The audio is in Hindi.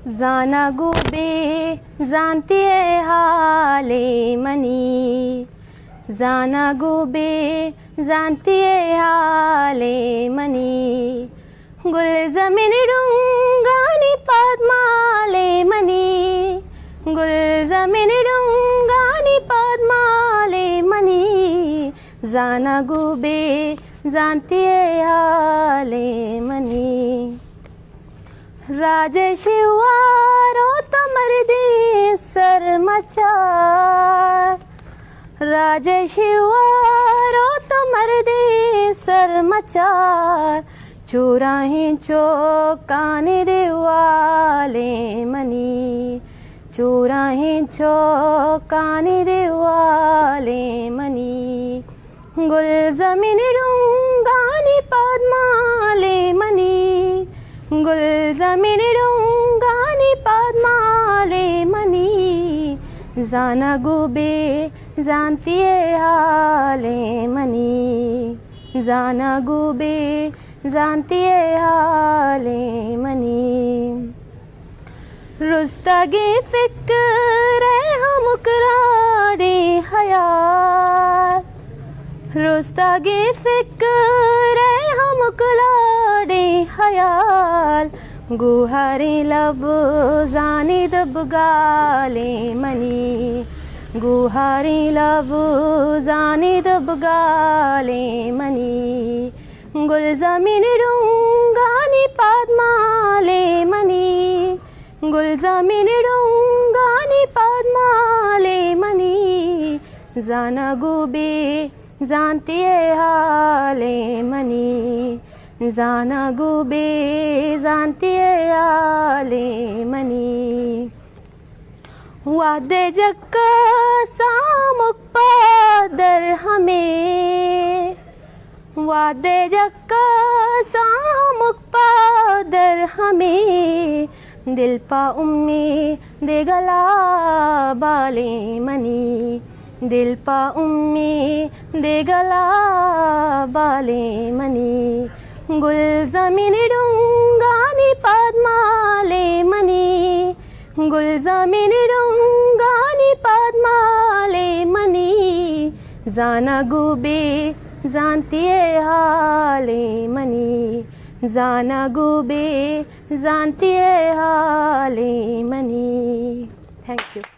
जाना गुबे जानतीये हाले मनी, जाना गुबे जानतीये हाले मनी, गुल जमीन डूंगानी पद्माले मनी, गुल जमीन डूंगानी पद्माले मनी, जाना गुबे जानतीये हाले मनी. राजेशिवारो तो मर्दी सरमचार, राजेशिवारो तो मर्दी सरमचार, चोराही चौकानी दिवाले मनी, चोराही चौकानी दिवाले मनी, गुल जमीन डूंगानी पद्माले मनी, गुल जमीन डूंगानी पद्माले मनी, जाना गुबे जानतीये हाले मनी, जाना गुबे जानतीये हाले मनी. रुस्तगी फिक्र हम करारे हयाल, रुस्तगी फिक्र हम करारे हयाल, गुहारी लब जानी दबगाले मनी, गुहारी लब जानी दबगाले मनी, गुल जमीन डूंगानी पद्माले मनी, गुल जमीन डूंगानी पद्माले मनी, जाना गुबे जानतीये हाले मनी, जाना गुबे जानतीये हाले मनी. वादे जक्का सामुक पादर हमें, वादे जक्का सामुक पादर हमें, दिल पा उम्मी दे गला बाले मनी, दिल पा उम्मी दे गला बाले मनी, गुल जमीन डूंगानी पद्माले मनी, गुल जमीन डूंगानी पद्माले मनी, जाना गुबे जानतीये हाले मनी, जाना गुबे जानतीये हाले मनी. Thank you.